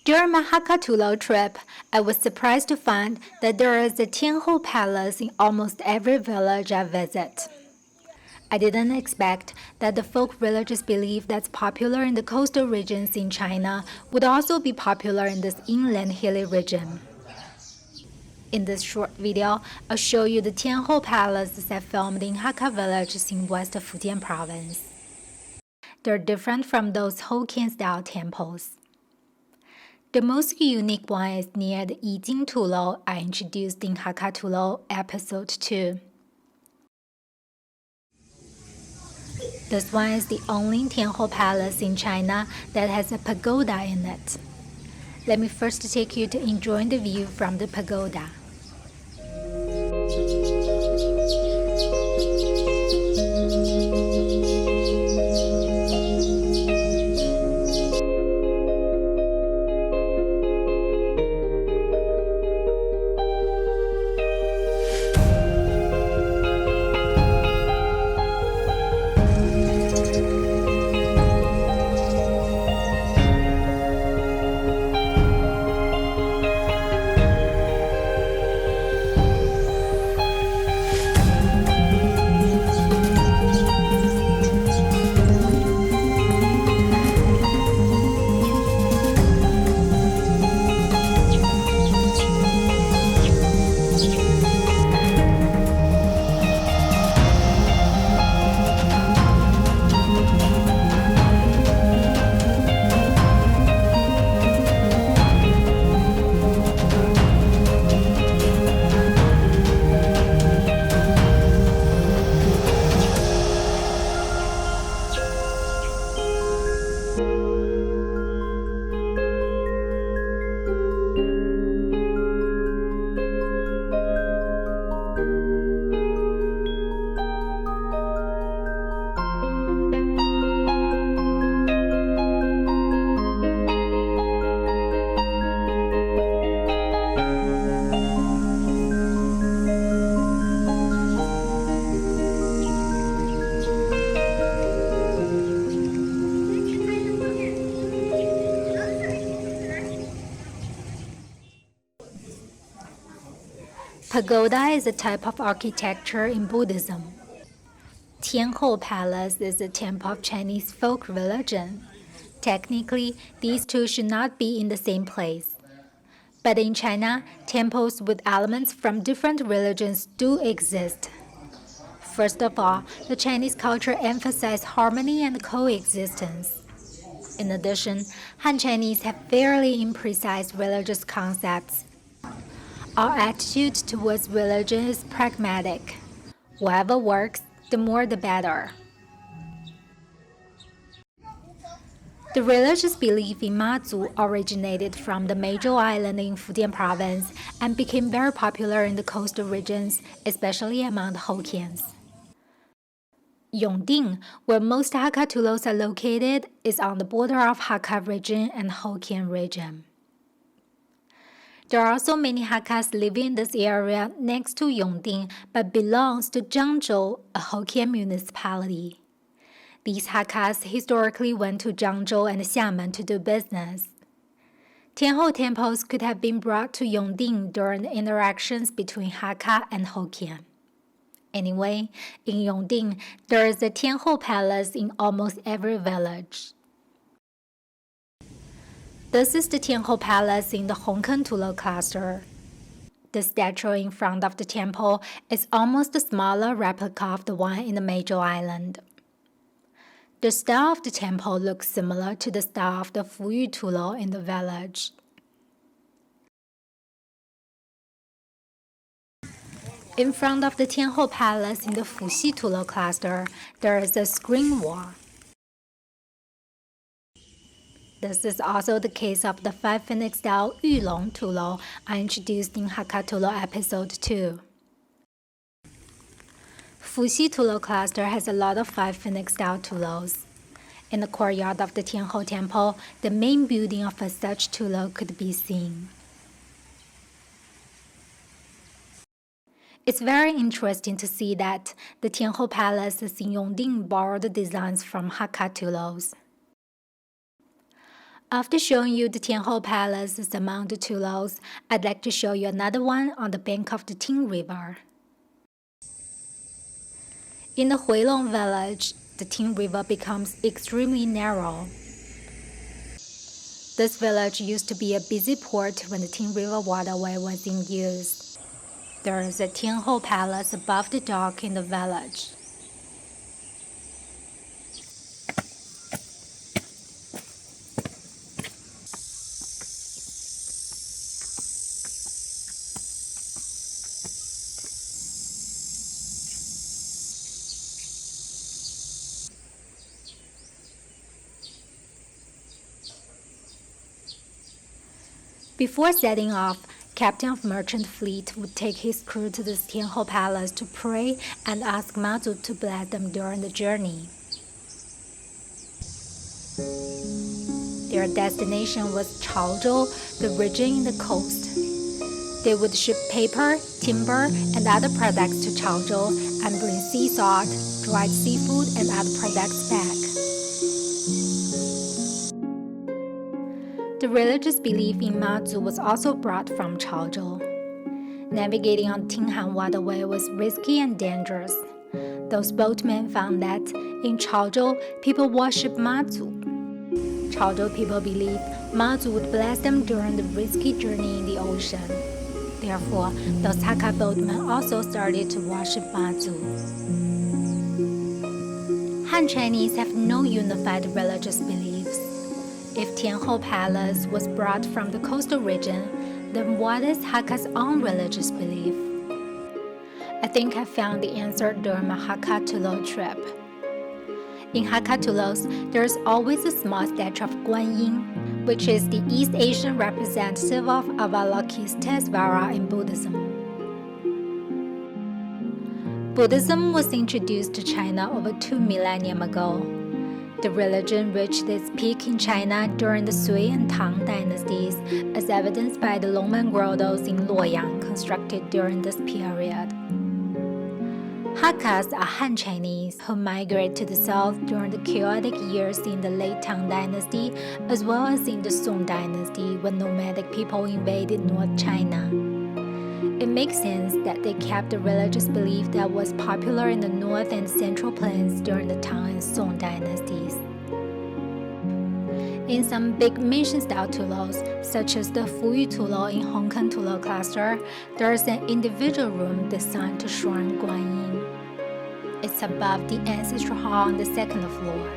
During my Hakka Tulou trip, I was surprised to find that there is a Tianhou palace in almost every village I visit. I didn't expect that the folk religious belief that's popular in the coastal regions in China would also be popular in this inland hilly region. In this short video, I'll show you the Tianhou palaces I filmed in Hakka villages in West Fujian province. They're different from those Hokkien-style temples. The most unique one is near the Yijing Tulou I introduced in Hakka Tulou Episode 2. This one is the only Tianhou palace in China that has a pagoda in it. Let me first take you to enjoying the view from the pagoda. Pagoda is a type of architecture in Buddhism. Tianhou Palace is a temple of Chinese folk religion. Technically, these two should not be in the same place. But in China, temples with elements from different religions do exist. First of all, the Chinese culture emphasizes harmony and coexistence. In addition, Han Chinese have fairly imprecise religious concepts. Our attitude towards religion is pragmatic. Whatever works, the more the better. The religious belief in Matsu originated from the major island in Fujian province and became very popular in the coastal regions, especially among the Hokkiens. Yongding, where most Hakka Tulous are located, is on the border of Hakka region and Hokkien region. There are also many Hakkas living in this area next to Yongding but belongs to Zhangzhou, a Hokkien municipality. These Hakkas historically went to Zhangzhou and Xiamen to do business. Tianhou temples could have been brought to Yongding during the interactions between Hakka and Hokkien. Anyway, in Yongding, there is a Tianhou palace in almost every village. This is the Tianhou Palace in the Hakka Tulou cluster. The statue in front of the temple is almost a smaller replica of the one in the major island. The style of the temple looks similar to the style of the Fuyu Tulou in the village. In front of the Tianhou Palace in the Fuxi Tulou cluster, there is a screen wall. This is also the case of the 5 Phoenix style Yulong Tulou I introduced in Hakka Tulou Episode 2. Fuxi Tulou cluster has a lot of 5 Phoenix style Tulous. In the courtyard of the Tianhou temple, the main building of a such Tulou could be seen. It's very interesting to see that the Tianhou Palace in Yongding borrowed designs from Hakka Tulous. After showing you the Tianhou Palace among the Toulouse, I'd like to show you another one on the bank of the Ting River. In the Huilong village, the Ting River becomes extremely narrow. This village used to be a busy port when the Ting River waterway was in use. There is a Tianhou Palace above the dock in the village. Before setting off, captain of merchant fleet would take his crew to the Tianhou Palace to pray and ask Matsu to bless them during the journey. Their destination was Changting, the region in the coast. They would ship paper, timber, and other products to Changting and bring sea salt, dried seafood, and other products back. The religious belief in Matsu was also brought from Changting. Navigating on Tinhou waterway was risky and dangerous. Those boatmen found that in Changting, people worship Matsu. Changting people believed Matsu would bless them during the risky journey in the ocean. Therefore, those Hakka boatmen also started to worship Matsu. Han Chinese have no unified religious beliefs. If Tianhou Palace was brought from the coastal region, then what is Hakka's own religious belief? I think I found the answer during my Hakka Tulou trip. In Hakka Tulou, there is always a small statue of Guanyin, which is the East Asian representative of Avalokitesvara in Buddhism. Buddhism was introduced to China over 2 millennia ago. The religion reached its peak in China during the Sui and Tang dynasties, as evidenced by the Longmen grottos in Luoyang constructed during this period. Hakkas are Han Chinese who migrate to the south during the chaotic years in the late Tang dynasty, as well as in the Song dynasty when nomadic people invaded North China. It makes sense that they kept the religious belief that was popular in the North and Central Plains during the Tang and Song dynasties. In some big mission-style Toulouse, such as the Fuyu Tulou in Hong Kong Tulou cluster, there is an individual room designed to shrine Guanyin. It's above the ancestral hall on the second floor.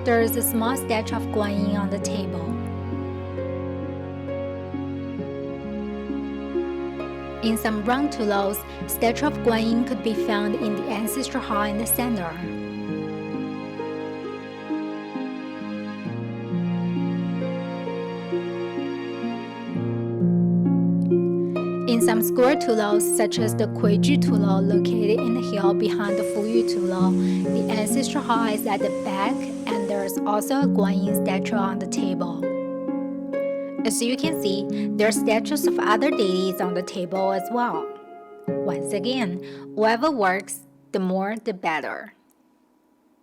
There is a small statue of Guanyin on the table. In some round Toulouse, statue of Guanyin could be found in the ancestral hall in the center. In some square Toulouse, such as the Kuiju Tulou located in the hill behind the Fuyu Tulou, the ancestral hall is at the back and there is also a Guanyin statue on the table. As you can see, there are statues of other deities on the table as well. Once again, whatever works, the more the better.